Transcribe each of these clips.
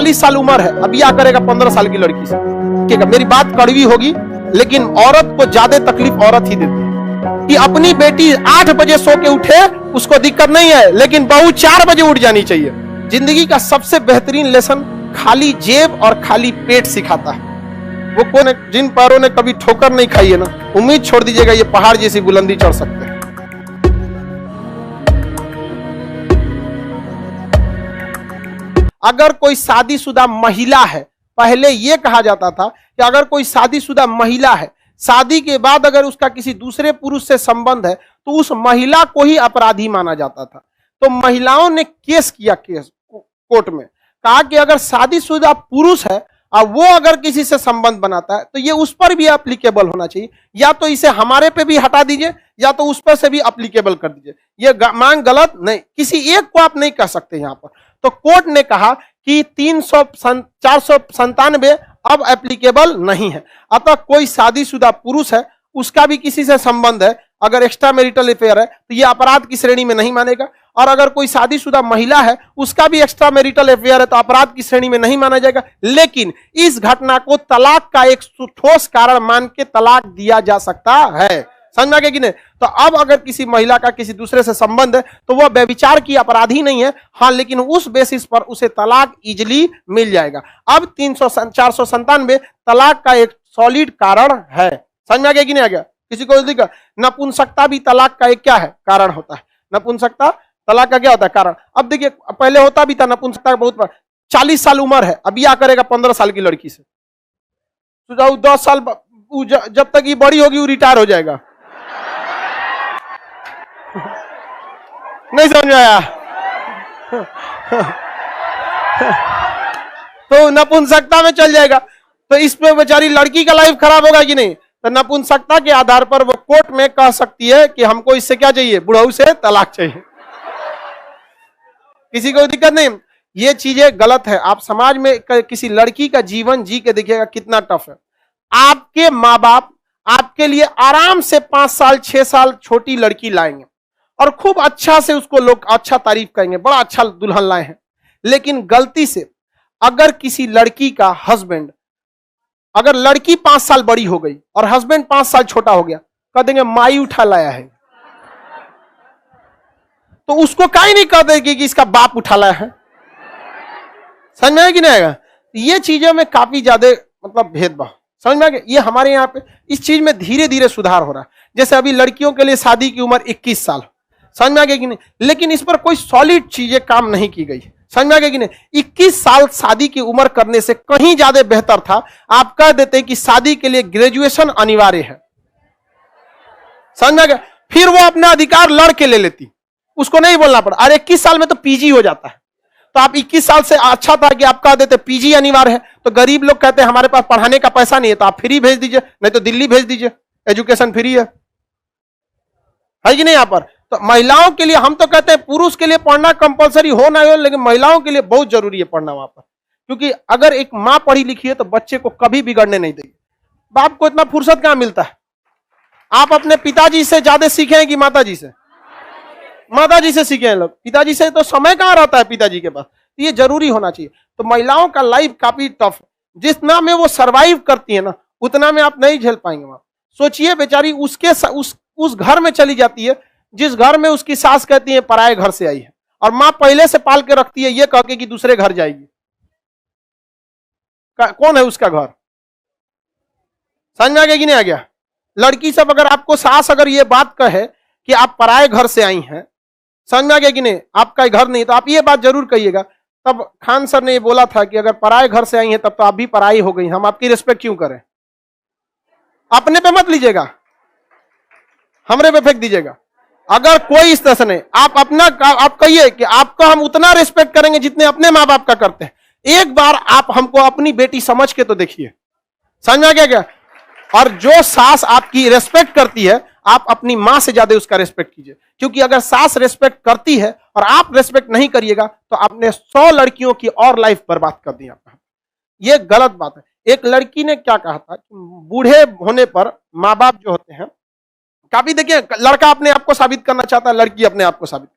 40 साल उम्र है, अब क्या करेगा 15 साल की लड़की से? ठीक है, मेरी बात कड़वी होगी, लेकिन औरत को ज्यादा तकलीफ औरत ही देती है कि अपनी बेटी 8 बजे सो के उठे, उसको दिक्कत नहीं है, लेकिन बहू 4 बजे उठ जानी चाहिए। जिंदगी का सबसे बेहतरीन लेसन खाली जेब और खाली पेट सिखाता है। वो कौन, जिन पैरों ने कभी ठोकर नहीं खाई है ना, उम्मीद छोड़ दीजिएगा ये पहाड़ जैसी बुलंदी चढ़ सकते हैं। अगर कोई शादीशुदा महिला है, पहले यह कहा जाता था कि अगर कोई शादीशुदा महिला है, शादी के बाद अगर उसका किसी दूसरे पुरुष से संबंध है, तो उस महिला को ही अपराधी माना जाता था। तो महिलाओं ने केस किया, केस कोर्ट में कहा कि अगर शादीशुदा पुरुष है और वो अगर किसी से संबंध बनाता है, तो ये उस पर भी एप्लीकेबल होना चाहिए, या तो इसे हमारे पे भी हटा दीजिए या तो उस पर से भी एप्लीकेबल कर दीजिए। ये मांग गलत नहीं, किसी एक को आप नहीं कह सकते यहां पर। तो कोर्ट ने कहा कि 497 अब एप्लीकेबल नहीं है। अतः कोई शादीशुदा पुरुष है, उसका भी किसी से संबंध है, अगर एक्स्ट्रा मैरिटल अफेयर है, तो यह अपराध की श्रेणी में नहीं मानेगा। और अगर कोई शादीशुदा महिला है, उसका भी एक्स्ट्रा मैरिटल अफेयर है, तो अपराध की श्रेणी में नहीं माना जाएगा। लेकिन इस घटना को तलाक का एक ठोस कारण मान के तलाक दिया जा सकता है। समझ में आ गया कि नहीं? तो अब अगर किसी महिला का किसी दूसरे से संबंध है, तो वह व्यभिचार की अपराधी नहीं है, हाँ, लेकिन उस बेसिस पर उसे तलाक इजिली मिल जाएगा। अब 497 तलाक का एक सॉलिड कारण है। समझ में आ गया कि नहीं आ गया? किसी को दिक्कत? नपुंसकता भी तलाक का एक क्या है? कारण होता है। नपुंसकता तलाक का क्या होता है? कारण। अब देखिए, पहले होता भी था नपुंसकता बहुत बार। 40 साल उम्र है, अब क्या करेगा 15 साल की लड़की से? तो 10 साल जब तक ये बड़ी होगी वो रिटायर हो जाएगा। नहीं समझ में आया? तो नपुंसकता में चल जाएगा, तो इसमें बेचारी लड़की का लाइफ खराब होगा कि नहीं? तो नपुंसकता के आधार पर वो कोर्ट में कह सकती है कि हमको इससे क्या चाहिए? बुढ़ऊ से तलाक चाहिए। किसी को दिक्कत नहीं। ये चीजें गलत है। आप समाज में किसी लड़की का जीवन जी के देखिएगा कितना टफ है। आपके माँ बाप आपके लिए आराम से 5 साल 6 साल छोटी लड़की लाएंगे और खूब अच्छा से उसको लोग अच्छा तारीफ करेंगे, बड़ा अच्छा दुल्हन लाए हैं। लेकिन गलती से अगर किसी लड़की का हस्बैंड, अगर लड़की 5 साल बड़ी हो गई और हस्बैंड 5 साल छोटा हो गया, कह देंगे माई उठा लाया है। तो उसको काहे नहीं कह देगी कि इसका बाप उठा लाया है? समझ में आया कि नहीं आएगा? ये चीजों में काफी ज्यादा मतलब भेदभाव। समझ में आ गया? ये हमारे यहाँ पे इस चीज में धीरे धीरे सुधार हो रहा है। जैसे अभी लड़कियों के लिए शादी की उम्र 21 साल। समझ में आ गया कि नहीं? लेकिन इस पर कोई सॉलिड चीजें काम नहीं की गई। समझ में आ गया कि नहीं? 21 साल शादी की उम्र करने से कहीं ज्यादा बेहतर था आप कह देते कि शादी के लिए ग्रेजुएशन अनिवार्य है। समझ में आ गया? फिर वो अपना अधिकार लड़ के ले लेती, उसको नहीं बोलना पड़ा। अरे 21 साल में तो पीजी हो जाता है, तो आप 21 साल से अच्छा था कि आप कह देते पीजी अनिवार्य है। तो गरीब लोग कहते हैं हमारे पास पढ़ाने का पैसा नहीं है, तो आप फ्री भेज दीजिए, नहीं तो दिल्ली भेज दीजिए, एजुकेशन फ्री है कि नहीं? यहाँ पर तो महिलाओं के लिए हम तो कहते हैं पुरुष के लिए पढ़ना कंपलसरी हो ना हो, लेकिन महिलाओं के लिए बहुत जरूरी है पढ़ना वहां पर। क्योंकि अगर एक मां पढ़ी लिखी है तो बच्चे को कभी बिगड़ने नहीं देगी। बाप को इतना फुर्सत कहां मिलता है? आप अपने पिताजी से ज्यादा सीखे हैं कि माताजी से? माताजी से सीखे हैं लोग, पिताजी से तो समय कहां रहता है पिताजी के पास। ये जरूरी होना चाहिए। तो महिलाओं का लाइफ काफी टफ है। जितना में वो सरवाइव करती है ना, उतना में आप नहीं झेल पाएंगे। वहां सोचिए, बेचारी उस घर में चली जाती है जिस घर में उसकी सास कहती है पराये घर से आई है, और मां पहले से पाल के रखती है ये कह के कि दूसरे घर जाएगी। कौन है उसका घर? समझ में आ गया कि नहीं आ गया? लड़की सब अगर आपको सास अगर ये बात कहे कि आप पराये घर से आई हैं, समझ में आ गया कि नहीं, आपका घर नहीं, तो आप ये बात जरूर कहिएगा। तब खान सर ने ये बोला था कि अगर पराये घर से आई हैं तब तो आप भी पराई हो गई, हम आपकी रिस्पेक्ट क्यों करें? अपने पे मत लीजिएगा, हमरे पे फेंक दीजिएगा। अगर कोई इस तरह से नहीं, आप अपना आप कहिए कि आपका हम उतना रिस्पेक्ट करेंगे जितने अपने माँ बाप का करते हैं। एक बार आप हमको अपनी बेटी समझ के तो देखिए। समझ में आ गया क्या? और जो सास आपकी रिस्पेक्ट करती है, आप अपनी मां से ज्यादा उसका रिस्पेक्ट कीजिए। क्योंकि अगर सास रिस्पेक्ट करती है और आप रिस्पेक्ट नहीं करिएगा तो आपने 100 लड़कियों की और लाइफ बर्बाद कर दी आपका। ये गलत बात है। एक लड़की ने क्या कहा था, बूढ़े होने पर माँ बाप जो होते हैं, काफी देखिए, लड़का अपने आप को साबित करना चाहता है, लड़की अपने आप को साबित।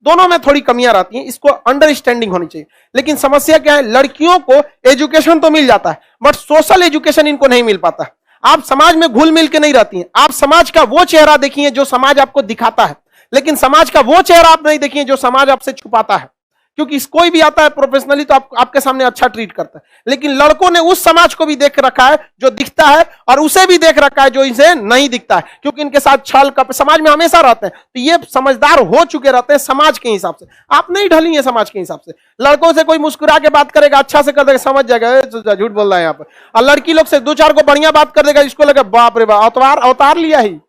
दोनों में थोड़ी कमियां रहती हैं, इसको अंडरस्टैंडिंग होनी चाहिए। लेकिन समस्या क्या है, लड़कियों को एजुकेशन तो मिल जाता है बट सोशल एजुकेशन इनको नहीं मिल पाता है। आप समाज में घुल मिल के नहीं रहती हैं। आप समाज का वो चेहरा देखिए जो समाज आपको दिखाता है, लेकिन समाज का वो चेहरा आप नहीं देखिए जो समाज आपसे छुपाता है। क्योंकि कोई भी आता है प्रोफेशनली तो आपके सामने अच्छा ट्रीट करता है, लेकिन लड़कों ने उस समाज को भी देख रखा है जो दिखता है और उसे भी देख रखा है जो इसे नहीं दिखता है, क्योंकि इनके साथ छल कपट समाज में हमेशा रहते हैं। तो ये समझदार हो चुके रहते हैं समाज के हिसाब से। आप नहीं ढली है समाज के हिसाब से। लड़कों से कोई मुस्कुरा के बात करेगा, अच्छा से कर देगा, समझ जाएगा झूठ बोल रहा है यहाँ पर। और लड़की लोग से दो चार को बढ़िया बात कर देगा, इसको लगा बाप रे बाप अवतार लिया ही,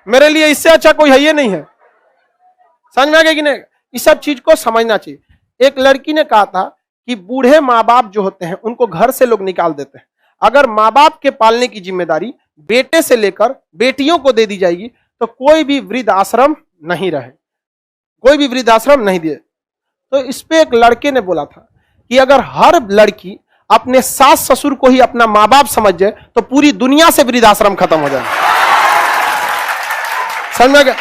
मेरे लिए इससे अच्छा कोई है ये नहीं है। समझ में आ गया कि नहीं? इस सब चीज को समझना चाहिए। एक लड़की ने कहा था कि बूढ़े माँ बाप जो होते हैं उनको घर से लोग निकाल देते हैं। अगर माँ बाप के पालने की जिम्मेदारी बेटे से लेकर बेटियों को दे दी जाएगी तो कोई भी वृद्ध आश्रम नहीं रहे, कोई भी वृद्ध आश्रम नहीं दिए। तो इस पे एक लड़के ने बोला था कि अगर हर लड़की अपने सास ससुर को ही अपना माँ बाप समझ जाए तो पूरी दुनिया से वृद्ध आश्रम खत्म हो जाए। समझ में गया?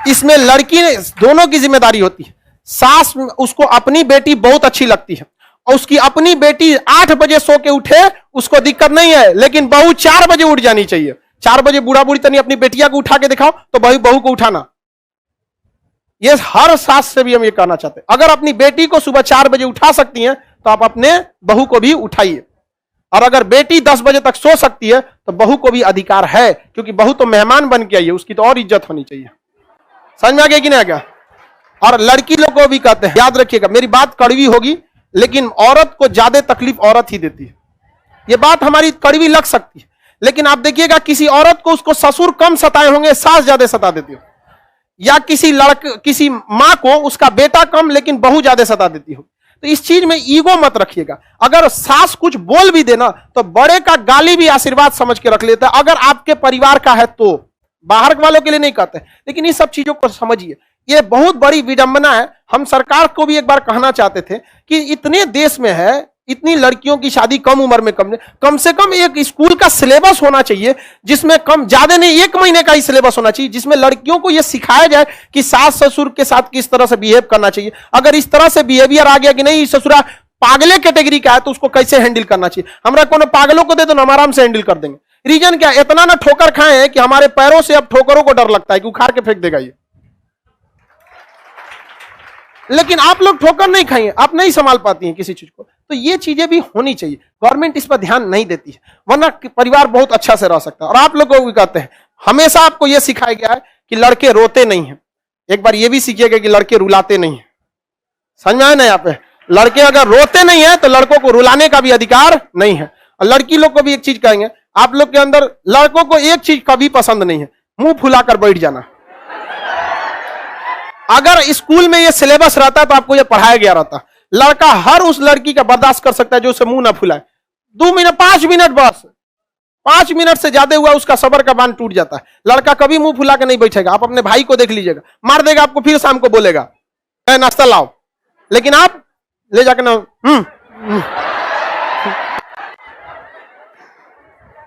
इसमें लड़की ने दोनों की जिम्मेदारी होती है। सास उसको अपनी बेटी बहुत अच्छी लगती है और उसकी अपनी बेटी 8 बजे सो के उठे उसको दिक्कत नहीं है, लेकिन बहू 4 बजे उठ जानी चाहिए। 4 बजे बूढ़ा बूढ़ी तनी अपनी बेटिया को उठा के दिखाओ तो बहू को उठाना। ये हर सास से भी हम ये कहना चाहते हैं, अगर अपनी बेटी को सुबह 4 बजे उठा सकती हैं तो आप अपने बहू को भी उठाइए। और अगर बेटी 10 बजे तक सो सकती है तो बहू को भी अधिकार है, क्योंकि बहू तो मेहमान बन के आई है, उसकी तो और इज्जत होनी चाहिए। समझ में आ गया कि नहीं आ गया? और लड़की लोग को भी कहते हैं, याद रखिएगा, मेरी बात कड़वी होगी लेकिन औरत को ज्यादा तकलीफ औरत ही देती है। ये बात हमारी कड़वी लग सकती है, लेकिन आप देखिएगा किसी औरत को उसको ससुर कम सताए होंगे, सास ज्यादा सता देती हो, या किसी माँ को उसका बेटा कम लेकिन बहू ज्यादा सता देती हो। तो इस चीज में ईगो मत रखिएगा। अगर सास कुछ बोल भी देना तो बड़े का गाली भी आशीर्वाद समझ के रख लेता है, अगर आपके परिवार का है तो। बाहर वालों के लिए नहीं कहते, लेकिन इन सब चीजों को समझिए। ये बहुत बड़ी विडंबना है। हम सरकार को भी एक बार कहना चाहते थे कि इतने देश में है, इतनी लड़कियों की शादी कम उम्र में कम से कम एक स्कूल का सिलेबस होना चाहिए, जिसमें कम ज्यादा नहीं 1 महीने का ही सिलेबस होना चाहिए, जिसमें लड़कियों को यह सिखाया जाए कि सास ससुर के साथ किस तरह से बिहेव करना चाहिए। अगर इस तरह से बिहेवियर आ गया कि नहीं ससुरा पागले कैटेगरी का है तो उसको कैसे हैंडल करना चाहिए। हमरा कोनो पागलों को दे दो ना, हम आराम से हैंडल कर देंगे। रीजन क्या? इतना ना ठोकर खाए हैं कि हमारे पैरों से अब ठोकरों को डर लगता है कि उखाड़ के फेंक देगा ये। लेकिन आप लोग ठोकर नहीं खाइए, आप नहीं संभाल पाती हैं किसी चीज को। तो ये चीजें भी होनी चाहिए। गवर्नमेंट इस पर ध्यान नहीं देती है, वरना परिवार बहुत अच्छा से रह सकता है। और आप लोग को भी कहते हैं, हमेशा आपको यह सिखाया गया है कि लड़के रोते नहीं हैं। एक बार यह भी सीखिएगा कि लड़के रुलाते नहीं है। समझ में आया ना? यहाँ पे लड़के अगर रोते नहीं है तो लड़कों को रुलाने का भी अधिकार नहीं है। और लड़की लोग को भी एक चीज कहेंगे, आप लोग के अंदर लड़कों को एक चीज कभी पसंद नहीं है, मुंह फुलाकर बैठ जाना। अगर स्कूल में ये सिलेबस रहता तो आपको ये पढ़ाया गया रहता। लड़का हर उस लड़की का बर्दाश्त कर सकता है जो उसे मुंह ना फुलाए। 2 मिनट 5 मिनट बस, 5 मिनट से ज्यादा हुआ उसका सबर का बांध टूट जाता है। लड़का कभी मुंह फुला के नहीं बैठेगा। आप अपने भाई को देख लीजिएगा, मार देगा आपको, फिर शाम को बोलेगा नाश्ता लाओ, लेकिन आप ले जाकर ना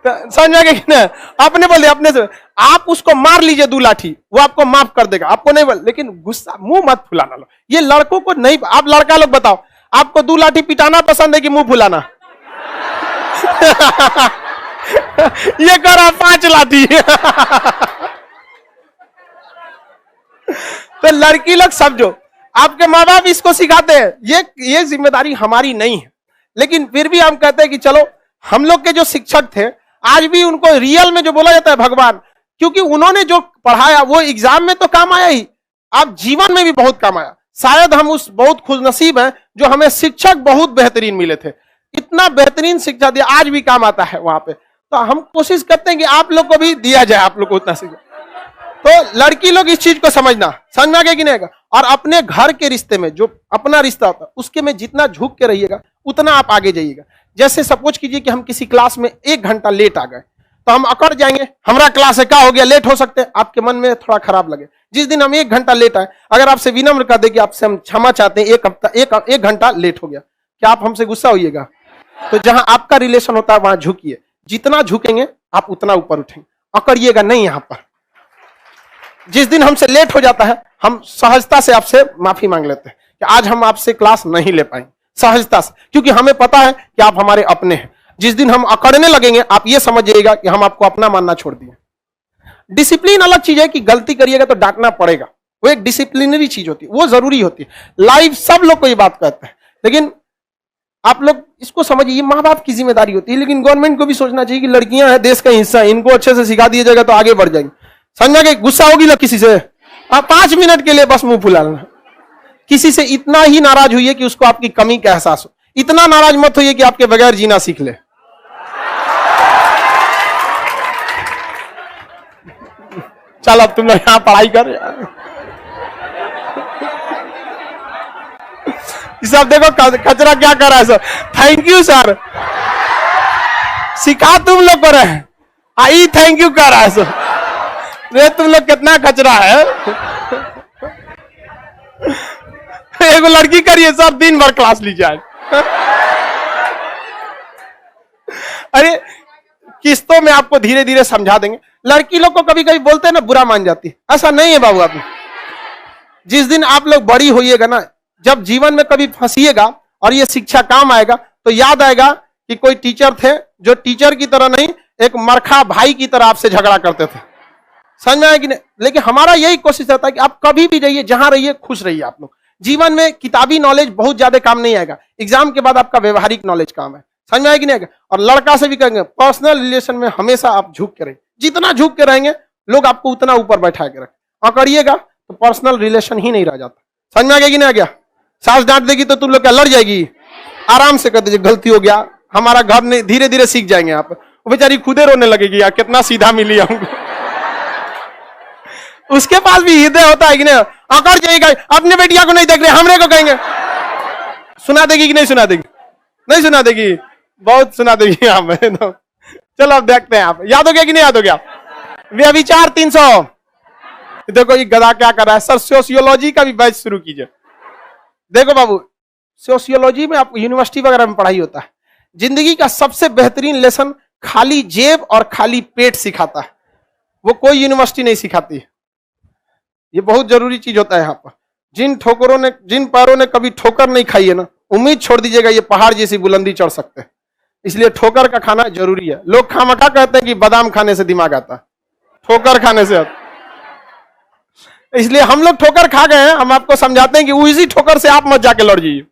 समझ में आ गया कि नहीं? अपने बोले अपने से आप उसको मार लीजिए 2 लाठी, वो आपको माफ कर देगा, आपको नहीं बोल, लेकिन गुस्सा मुंह मत फुलाना लो। ये लड़कों को नहीं। आप लड़का लोग बताओ, आपको 2 लाठी पिटाना पसंद है कि मुंह फुलाना? ये करा 5 लाठी। तो लड़की लोग समझो, आपके माँ बाप इसको सिखाते हैं, ये जिम्मेदारी हमारी नहीं है। लेकिन फिर भी हम कहते हैं कि चलो, हम लोग के जो शिक्षक थे आज भी उनको रियल में जो बोला जाता है भगवान, क्योंकि उन्होंने जो पढ़ाया वो एग्जाम में तो काम आया ही, आप जीवन में भी बहुत काम आया। शायद हम उस बहुत खुशनसीब हैं जो हमें शिक्षक बहुत बेहतरीन मिले थे, इतना बेहतरीन शिक्षा दिया, आज भी काम आता है वहां पे। तो हम कोशिश करते हैं कि आप लोग को भी दिया जाए, आप लोग को उतना सीखा। तो लड़की लोग इस चीज को समझ में आ गया कि नहीं आएगा। और अपने घर के रिश्ते में जो अपना रिश्ता होता है उसके में जितना झुक के रहिएगा उतना आप आगे जाइएगा। जैसे सपोज कीजिए कि हम किसी क्लास में 1 घंटा लेट आ गए तो हम अकड़ जाएंगे, हमारा क्लास है, क्या हो गया, लेट हो सकते हैं। आपके मन में थोड़ा खराब लगे। जिस दिन हम 1 घंटा लेट आए, अगर आपसे विनम्र कर दे कि आपसे हम क्षमा चाहते हैं, 1 घंटा लेट हो गया, क्या आप हमसे गुस्सा होइएगा? तो जहां आपका रिलेशन होता है वहां झुकिए। जितना झुकेंगे आप उतना ऊपर उठेंगे, अकड़िएगा नहीं। यहां पर जिस दिन हमसे लेट हो जाता है हम सहजता से आपसे माफी मांग लेते हैं कि आज हम आपसे क्लास नहीं ले पाएंगे, सहजता से, क्योंकि हमें पता है कि आप हमारे अपने हैं। जिस दिन हम अकड़ने लगेंगे आप ये समझिएगा कि हम आपको अपना मानना छोड़ दिए। डिसिप्लिन अलग चीज है कि गलती करिएगा तो डांटना पड़ेगा, वो एक डिसिप्लिनरी चीज होती है, वो जरूरी होती है। लाइफ सब लोग को ये बात कहते हैं, लेकिन आप लोग इसको समझिए, माँ बाप की जिम्मेदारी होती है, लेकिन गवर्नमेंट को भी सोचना चाहिए कि लड़कियां हैं, देश का हिस्सा है, इनको अच्छे से सिखा दिया जाएगा तो आगे बढ़ जाएंगे। समझा के गुस्सा होगी ना किसी से, आप 5 मिनट के लिए बस मुंह फुला लेना। किसी से इतना ही नाराज हुई है कि उसको आपकी कमी का एहसास हो, इतना नाराज मत होइए कि आपके बगैर जीना सीख ले। चल अब तुम लोग यहां पढ़ाई कर, सब देखो कचरा क्या कर रहा है सर। थैंक यू सर, सिखा तुम लोग को रहे, आई थैंक यू कर रहा है सर। रे तुम लोग कितना कचरा है। एगो लड़की करिए सर, दिन भर क्लास लीजिए। अरे किस्तों में आपको धीरे धीरे समझा देंगे। लड़की लोग को कभी कभी बोलते हैं ना, बुरा मान जाती है, ऐसा नहीं है बाबू। आप जिस दिन आप लोग बड़ी होइएगा ना, जब जीवन में कभी फंसिएगा और ये शिक्षा काम आएगा तो याद आएगा कि कोई टीचर थे जो टीचर की तरह नहीं, एक मरखा भाई की तरह आपसे झगड़ा करते थे। समझ में आया कि नहीं? लेकिन हमारा यही कोशिश रहता है कि आप कभी भी जाइए, जहां रहिए खुश रहिए। आप लोग जीवन में किताबी नॉलेज बहुत ज्यादा काम नहीं आएगा, एग्जाम के बाद आपका व्यवहारिक नॉलेज काम है। समझ में आया कि नहीं आएगा? और लड़का से भी कहेंगे, पर्सनल रिलेशन में हमेशा आप झुक के रहिए, जितना झुक के रहेंगे लोग आपको उतना ऊपर बैठा के रखें। अकड़िएगा तो पर्सनल रिलेशन ही नहीं रह जाता। समझ में आ गया कि नहीं आ गया? सास डांट देगी तो तुम लोग क्या लड़ जाएगी? आराम से कर दीजिए, गलती हो गया, हमारा घर नहीं, धीरे धीरे सीख जाएंगे आप। वो बेचारी खुदे रोने लगेगी, यार कितना सीधा मिली हमको। उसके पास भी हृदय होता है कि नहीं? अकड़ जाएगा, अपने बेटिया को नहीं देख रहे, हमरे को कहेंगे। सुना देगी कि नहीं सुना देगी? नहीं सुना देगी, बहुत सुना देगी आप। चलो अब देखते हैं, आप याद हो गया कि नहीं याद हो गया? व्यभिचार 300। देखो ये गधा क्या कर रहा है। सर सोशियोलॉजी का भी बैच शुरू कीजिए। देखो बाबू, सोशियोलॉजी में आप यूनिवर्सिटी वगैरह में पढ़ाई होता है, जिंदगी का सबसे बेहतरीन लेसन खाली जेब और खाली पेट सिखाता है, वो कोई यूनिवर्सिटी नहीं सिखाती है। ये बहुत जरूरी चीज होता है यहाँ पर। जिन पैरों ने कभी ठोकर नहीं खाई है ना, उम्मीद छोड़ दीजिएगा ये पहाड़ जैसी बुलंदी चढ़ सकते हैं। इसलिए ठोकर का खाना जरूरी है। लोग खामखा कहते हैं कि बादाम खाने से दिमाग आता है, ठोकर खाने से आता। इसलिए हम लोग ठोकर खा गए हैं, हम आपको समझाते हैं कि उसी ठोकर से आप मत जाके लड़ जाइए।